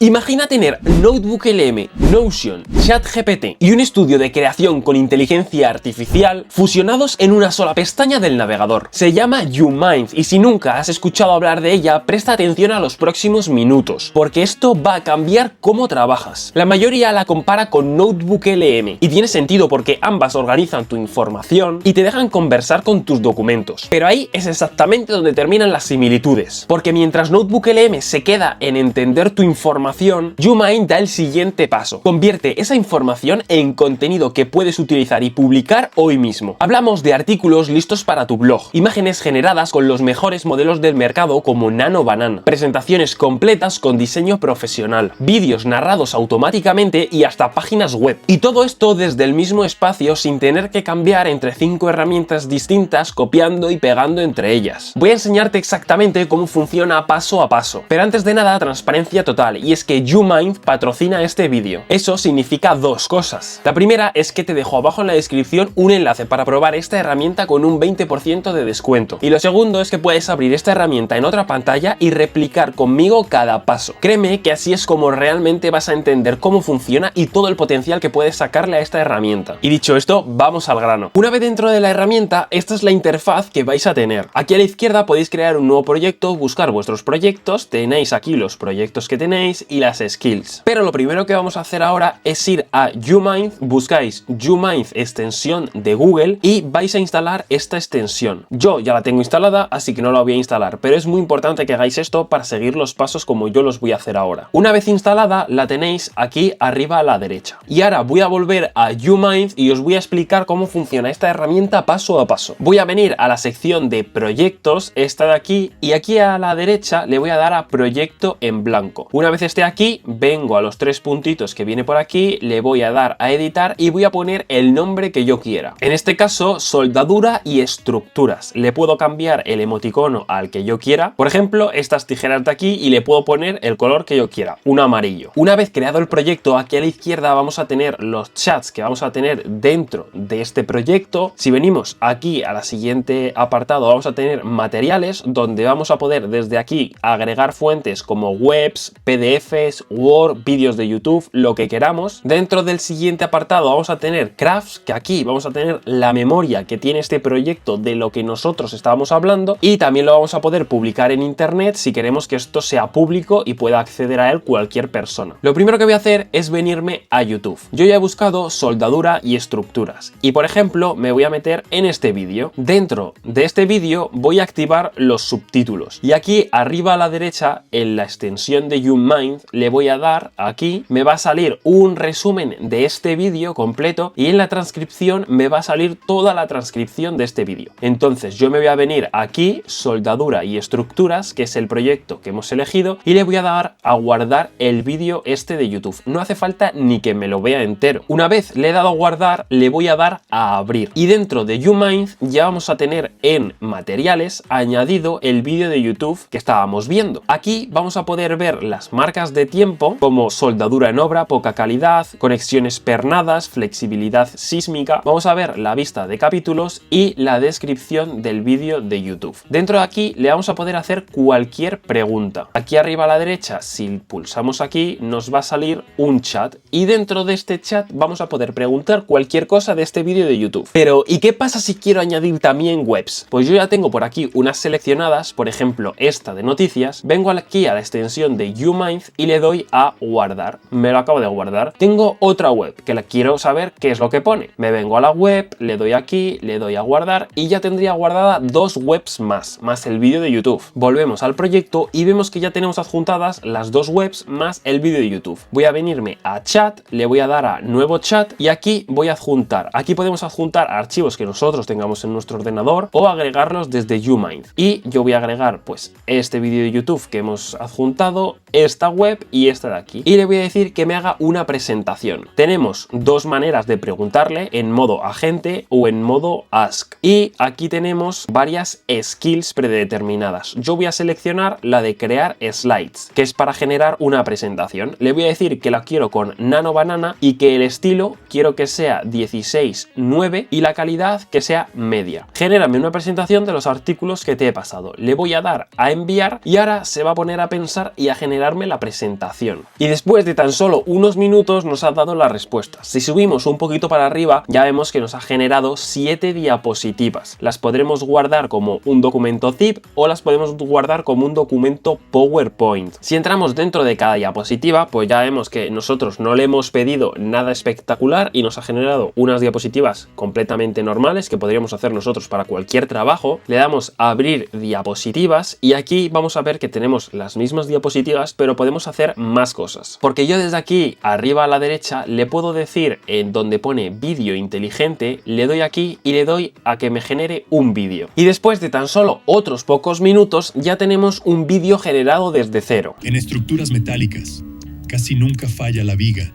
Imagina tener NotebookLM, Notion, ChatGPT y un estudio de creación con inteligencia artificial fusionados en una sola pestaña del navegador. Se llama YouMind y si nunca has escuchado hablar de ella, presta atención a los próximos minutos, porque esto va a cambiar cómo trabajas. La mayoría la compara con NotebookLM y tiene sentido porque ambas organizan tu información y te dejan conversar con tus documentos. Pero ahí es exactamente donde terminan las similitudes, porque mientras NotebookLM se queda en entender tu información, YouMind da el siguiente paso. Convierte esa información en contenido que puedes utilizar y publicar hoy mismo. Hablamos de artículos listos para tu blog, imágenes generadas con los mejores modelos del mercado como Nano Banana, presentaciones completas con diseño profesional, vídeos narrados automáticamente y hasta páginas web. Y todo esto desde el mismo espacio sin tener que cambiar entre 5 herramientas distintas copiando y pegando entre ellas. Voy a enseñarte exactamente cómo funciona paso a paso. Pero antes de nada, transparencia total, y es que YouMind patrocina este vídeo. Eso significa dos cosas. La primera es que te dejo abajo en la descripción un enlace para probar esta herramienta con un 20% de descuento. Y lo segundo es que puedes abrir esta herramienta en otra pantalla y replicar conmigo cada paso. Créeme que así es como realmente vas a entender cómo funciona y todo el potencial que puedes sacarle a esta herramienta. Y dicho esto, vamos al grano. Una vez dentro de la herramienta, esta es la interfaz que vais a tener. Aquí a la izquierda podéis crear un nuevo proyecto, buscar vuestros proyectos, tenéis aquí los proyectos que tenéis y las skills. Pero lo primero que vamos a hacer ahora es ir a YouMind, buscáis YouMind extensión de Google y vais a instalar esta extensión. Yo ya la tengo instalada, así que no la voy a instalar, pero es muy importante que hagáis esto para seguir los pasos como yo los voy a hacer ahora. Una vez instalada, la tenéis aquí arriba a la derecha. Y ahora voy a volver a YouMind y os voy a explicar cómo funciona esta herramienta paso a paso. Voy a venir a la sección de proyectos, esta de aquí, y aquí a la derecha le voy a dar a proyecto en blanco. Una vez esté aquí, vengo a los 3 puntitos que viene por aquí, le voy a dar a editar y voy a poner el nombre que yo quiera. En este caso, soldadura y estructuras. Le puedo cambiar el emoticono al que yo quiera. Por ejemplo, estas tijeras de aquí y le puedo poner el color que yo quiera, un amarillo. Una vez creado el proyecto, aquí a la izquierda vamos a tener los chats que vamos a tener dentro de este proyecto. Si venimos aquí a la siguiente apartado, vamos a tener materiales, donde vamos a poder desde aquí agregar fuentes como webs, PDFs, Word, vídeos de YouTube, lo que queramos. Dentro del siguiente apartado vamos a tener crafts, que aquí vamos a tener la memoria que tiene este proyecto de lo que nosotros estábamos hablando, y también lo vamos a poder publicar en internet si queremos que esto sea público y pueda acceder a él cualquier persona. Lo primero que voy a hacer es venirme a YouTube. Yo ya he buscado soldadura y estructuras y por ejemplo me voy a meter en este vídeo. Dentro de este vídeo voy a activar los subtítulos y aquí arriba a la derecha en la extensión de YouMind le voy a dar aquí, me va a salir un resumen de este vídeo completo y en la transcripción me va a salir toda la transcripción de este vídeo. Entonces yo me voy a venir aquí, soldadura y estructuras, que es el proyecto que hemos elegido, y le voy a dar a guardar el vídeo este de YouTube. No hace falta ni que me lo vea entero. Una vez le he dado a guardar, le voy a dar a abrir y dentro de YouMind ya vamos a tener en materiales añadido el vídeo de YouTube que estábamos viendo. Aquí vamos a poder ver las marcas de tiempo como soldadura en obra, poca calidad, conexiones pernadas, flexibilidad sísmica. Vamos a ver la vista de capítulos y la descripción del vídeo de YouTube. Dentro de aquí le vamos a poder hacer cualquier pregunta. Aquí arriba a la derecha, si pulsamos aquí, nos va a salir un chat y dentro de este chat vamos a poder preguntar cualquier cosa de este vídeo de YouTube. Pero ¿y qué pasa si quiero añadir también webs? Pues yo ya tengo por aquí unas seleccionadas, por ejemplo esta de noticias. Vengo aquí a la extensión de YouMind y le doy a guardar. Me lo acabo de guardar. Tengo otra web que la quiero saber qué es lo que pone. Me vengo a la web, le doy aquí, le doy a guardar y ya tendría guardada 2 webs más el vídeo de YouTube. Volvemos al proyecto y vemos que ya tenemos adjuntadas las 2 webs más el vídeo de YouTube. Voy a venirme a chat, le voy a dar a nuevo chat y aquí voy a adjuntar. Aquí podemos adjuntar archivos que nosotros tengamos en nuestro ordenador o agregarlos desde YouMind. Y yo voy a agregar pues este vídeo de YouTube que hemos adjuntado, esta web y esta de aquí. Y le voy a decir que me haga una presentación. Tenemos 2 maneras de preguntarle, en modo agente o en modo ask. Y aquí tenemos varias skills predeterminadas. Yo voy a seleccionar la de crear slides, que es para generar una presentación. Le voy a decir que la quiero con Nano Banana y que el estilo quiero que sea 16:9 y la calidad que sea media. Genérame una presentación de los artículos que te he pasado. Le voy a dar a enviar y ahora se va a poner a pensar y a generarme la presentación. presentación. Y después de tan solo unos minutos nos ha dado la respuesta. Si subimos un poquito para arriba, ya vemos que nos ha generado 7 diapositivas. Las podremos guardar como un documento zip o las podemos guardar como un documento PowerPoint. Si entramos dentro de cada diapositiva, pues ya vemos que nosotros no le hemos pedido nada espectacular y nos ha generado unas diapositivas completamente normales que podríamos hacer nosotros para cualquier trabajo. Le damos a abrir diapositivas y aquí vamos a ver que tenemos las mismas diapositivas, pero podemos hacer más cosas. Porque yo desde aquí arriba a la derecha le puedo decir en donde pone vídeo inteligente, le doy aquí y le doy a que me genere un vídeo. Y después de tan solo otros pocos minutos ya tenemos un vídeo generado desde cero. En estructuras metálicas, casi nunca falla la viga,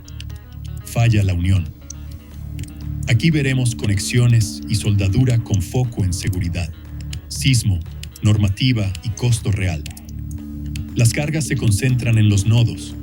falla la unión. Aquí veremos conexiones y soldadura con foco en seguridad, sismo, normativa y costo real. Las cargas se concentran en los nodos.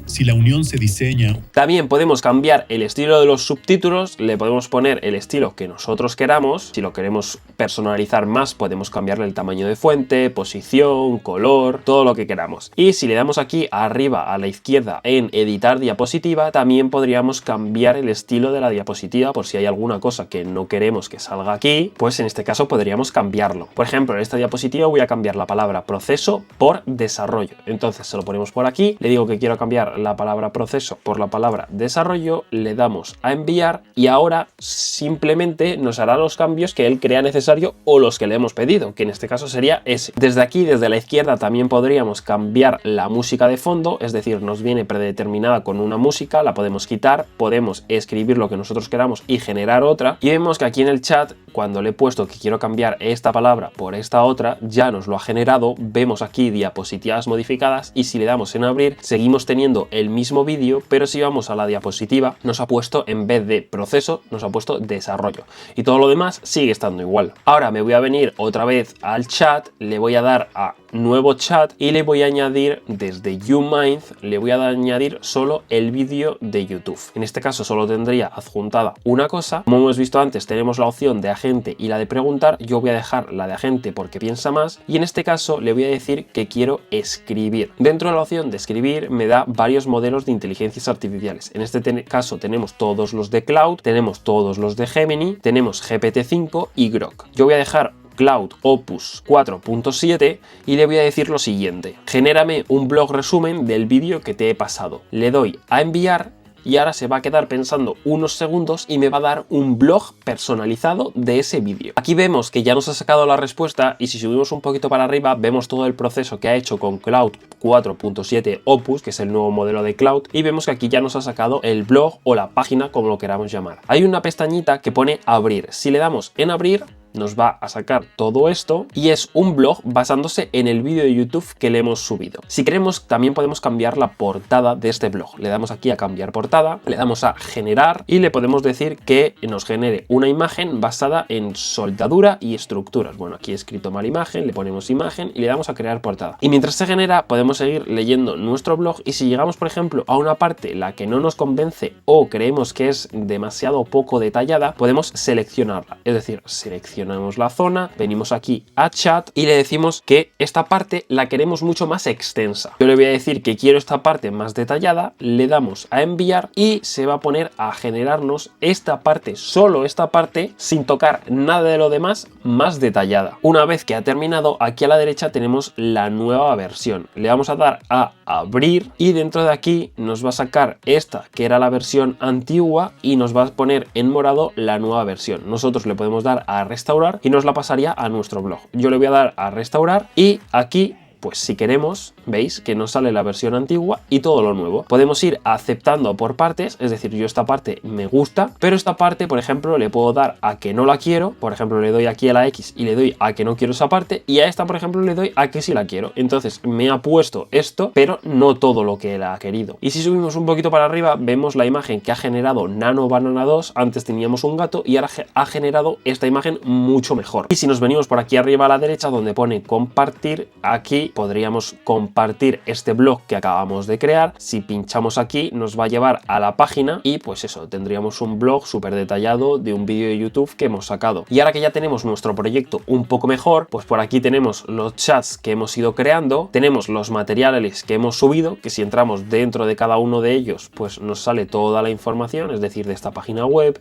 Si la unión se diseña... También podemos cambiar el estilo de los subtítulos, le podemos poner el estilo que nosotros queramos. Si lo queremos personalizar más, podemos cambiarle el tamaño de fuente, posición, color, todo lo que queramos. Y si le damos aquí arriba a la izquierda en editar diapositiva, también podríamos cambiar el estilo de la diapositiva por si hay alguna cosa que no queremos que salga aquí, pues en este caso podríamos cambiarlo. Por ejemplo, en esta diapositiva voy a cambiar la palabra proceso por desarrollo. Entonces se lo ponemos por aquí, le digo que quiero cambiar la palabra proceso por la palabra desarrollo, le damos a enviar y ahora simplemente nos hará los cambios que él crea necesario o los que le hemos pedido, que en este caso sería ese. Desde aquí, desde la izquierda, también podríamos cambiar la música de fondo, es decir, nos viene predeterminada con una música, la podemos quitar, podemos escribir lo que nosotros queramos y generar otra, y vemos que aquí en el chat, cuando le he puesto que quiero cambiar esta palabra por esta otra, ya nos lo ha generado, vemos aquí diapositivas modificadas y si le damos en abrir, seguimos teniendo el mismo vídeo, pero si vamos a la diapositiva, nos ha puesto en vez de proceso, nos ha puesto desarrollo y todo lo demás sigue estando igual. Ahora me voy a venir otra vez al chat, le voy a dar a nuevo chat y le voy a añadir desde YouMind, le voy a añadir solo el vídeo de YouTube. En este caso solo tendría adjuntada una cosa. Como hemos visto antes, tenemos la opción de agente y la de preguntar. Yo voy a dejar la de agente porque piensa más y en este caso le voy a decir que quiero escribir. Dentro de la opción de escribir me da varios modelos de inteligencias artificiales. En este caso tenemos todos los de Claude, tenemos todos los de Gemini, tenemos GPT-5 y Grok. Yo voy a dejar Claude Opus 4.7 y le voy a decir lo siguiente: genérame un blog resumen del vídeo que te he pasado. Le doy a enviar y ahora se va a quedar pensando unos segundos y me va a dar un blog personalizado de ese vídeo. Aquí vemos que ya nos ha sacado la respuesta y si subimos un poquito para arriba vemos todo el proceso que ha hecho con Claude 4.7 Opus, que es el nuevo modelo de Claude, y vemos que aquí ya nos ha sacado el blog o la página, como lo queramos llamar. Hay una pestañita que pone abrir. Si le damos en abrir, nos va a sacar todo esto y es un blog basándose en el vídeo de YouTube que le hemos subido. Si queremos, también podemos cambiar la portada de este blog. Le damos aquí a cambiar portada, le damos a generar y le podemos decir que nos genere una imagen basada en soldadura y estructuras. Bueno, aquí he escrito mal imagen, le ponemos imagen y le damos a crear portada. Y mientras se genera, podemos seguir leyendo nuestro blog y si llegamos, por ejemplo, a una parte la que no nos convence o creemos que es demasiado poco detallada, podemos seleccionarla. Es decir, seleccionamos la zona, venimos aquí a chat y le decimos que esta parte la queremos mucho más extensa. Yo le voy a decir que quiero esta parte más detallada, le damos a enviar y se va a poner a generarnos esta parte, solo esta parte, sin tocar nada de lo demás, más detallada. Una vez que ha terminado, aquí a la derecha tenemos la nueva versión. Le vamos a dar a abrir y dentro de aquí nos va a sacar esta que era la versión antigua y nos va a poner en morado la nueva versión. Nosotros le podemos dar a restaurar y nos la pasaría a nuestro blog. Yo le voy a dar a restaurar y aquí, pues si queremos, veis que nos sale la versión antigua y todo lo nuevo. Podemos ir aceptando por partes, es decir, yo esta parte me gusta, pero esta parte, por ejemplo, le puedo dar a que no la quiero. Por ejemplo, le doy aquí a la X y le doy a que no quiero esa parte y a esta, por ejemplo, le doy a que sí la quiero. Entonces me ha puesto esto, pero no todo lo que él ha querido. Y si subimos un poquito para arriba, vemos la imagen que ha generado Nano Banana 2. Antes teníamos un gato y ahora ha generado esta imagen mucho mejor. Y si nos venimos por aquí arriba a la derecha, donde pone compartir, aquí aquí podríamos compartir este blog que acabamos de crear. Si pinchamos aquí nos va a llevar a la página y pues eso, tendríamos un blog súper detallado de un vídeo de YouTube que hemos sacado. Y ahora que ya tenemos nuestro proyecto un poco mejor, pues por aquí tenemos los chats que hemos ido creando, tenemos los materiales que hemos subido, que si entramos dentro de cada uno de ellos pues nos sale toda la información, es decir, de esta página web,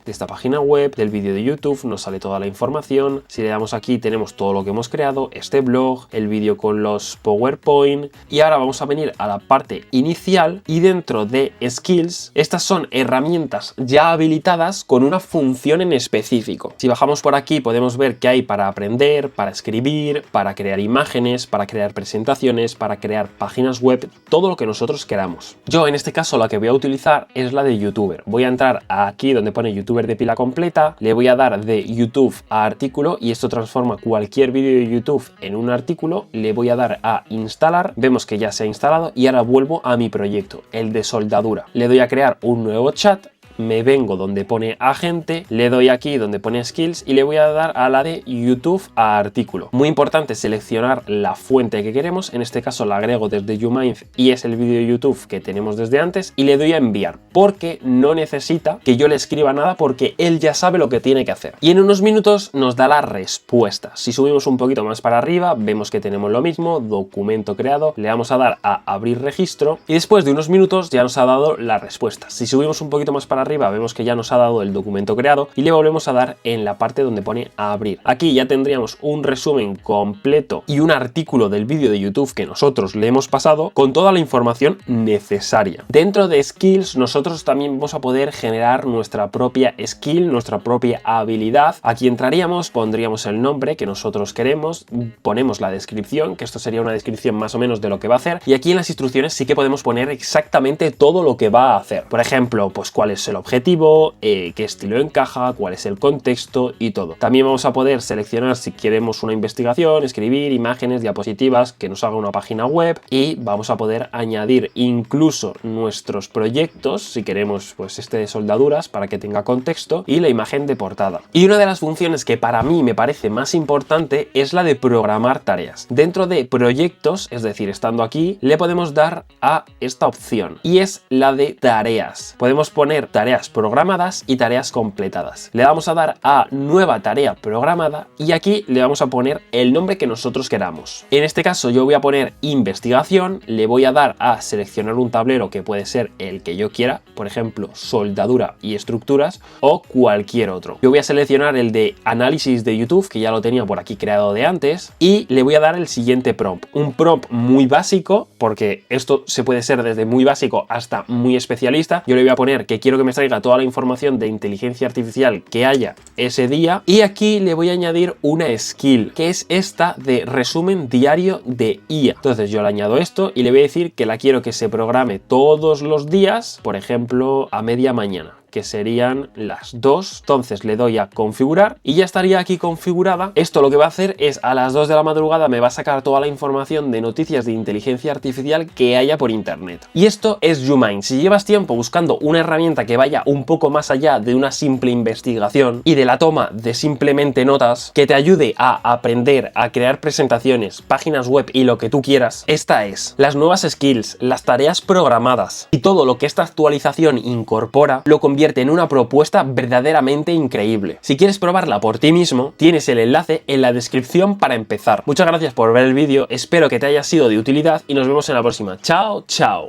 del vídeo de YouTube nos sale toda la información. Si le damos aquí tenemos todo lo que hemos creado, este blog, el vídeo con los PowerPoint. Y ahora vamos a venir a la parte inicial y dentro de Skills, estas son herramientas ya habilitadas con una función en específico. Si bajamos por aquí podemos ver que hay para aprender, para escribir, para crear imágenes, para crear presentaciones, para crear páginas web, todo lo que nosotros queramos. Yo en este caso la que voy a utilizar es la de YouTuber. Voy a entrar aquí donde pone YouTuber de pila completa, le voy a dar de YouTube a artículo y esto transforma cualquier vídeo de YouTube en un artículo. Le voy a dar a instalar, vemos que ya se ha instalado y ahora vuelvo a mi proyecto, el de soldadura. Le doy a crear un nuevo chat. Me vengo donde pone agente, le doy aquí donde pone skills y le voy a dar a la de YouTube a artículo. Muy importante seleccionar la fuente que queremos, en este caso la agrego desde YouMind y es el vídeo de YouTube que tenemos desde antes y le doy a enviar porque no necesita que yo le escriba nada porque él ya sabe lo que tiene que hacer. Y en unos minutos nos da la respuesta. Si subimos un poquito más para arriba vemos que tenemos lo mismo, documento creado, le vamos a dar a abrir registro y después de unos minutos ya nos ha dado la respuesta. Si subimos un poquito más para arriba vemos que ya nos ha dado el documento creado y le volvemos a dar en la parte donde pone a abrir. Aquí ya tendríamos un resumen completo y un artículo del vídeo de YouTube que nosotros le hemos pasado con toda la información necesaria. Dentro de Skills nosotros también vamos a poder generar nuestra propia skill, nuestra propia habilidad. Aquí entraríamos, pondríamos el nombre que nosotros queremos, ponemos la descripción, que esto sería una descripción más o menos de lo que va a hacer, y aquí en las instrucciones sí que podemos poner exactamente todo lo que va a hacer. Por ejemplo, pues cuál es el objetivo, qué estilo encaja, cuál es el contexto y todo. También vamos a poder seleccionar si queremos una investigación, escribir imágenes, diapositivas, que nos haga una página web y vamos a poder añadir incluso nuestros proyectos, si queremos pues este de soldaduras para que tenga contexto y la imagen de portada. Y una de las funciones que para mí me parece más importante es la de programar tareas. Dentro de proyectos, es decir, estando aquí, le podemos dar a esta opción y es la de tareas. Podemos poner tareas programadas y tareas completadas. Le vamos a dar a nueva tarea programada y aquí le vamos a poner el nombre que nosotros queramos. En este caso yo voy a poner investigación, le voy a dar a seleccionar un tablero que puede ser el que yo quiera, por ejemplo soldadura y estructuras o cualquier otro. Yo voy a seleccionar el de análisis de YouTube que ya lo tenía por aquí creado de antes y le voy a dar el siguiente prompt. Un prompt muy básico porque esto se puede ser desde muy básico hasta muy especialista. Yo le voy a poner que quiero que me traiga toda la información de inteligencia artificial que haya ese día y aquí le voy a añadir una skill que es esta de resumen diario de IA. Entonces yo le añado esto y le voy a decir que la quiero que se programe todos los días, por ejemplo a media mañana, que serían las 2. Entonces le doy a configurar y ya estaría aquí configurada. Esto lo que va a hacer es a las 2 de la madrugada me va a sacar toda la información de noticias de inteligencia artificial que haya por internet. Y esto es YouMind. Si llevas tiempo buscando una herramienta que vaya un poco más allá de una simple investigación y de la toma de simplemente notas, que te ayude a aprender, a crear presentaciones, páginas web y lo que tú quieras, esta es. Las nuevas skills, las tareas programadas y todo lo que esta actualización incorpora lo convierte en una propuesta verdaderamente increíble. Si quieres probarla por ti mismo, tienes el enlace en la descripción para empezar. Muchas gracias por ver el vídeo, espero que te haya sido de utilidad y nos vemos en la próxima. ¡Chao, chao!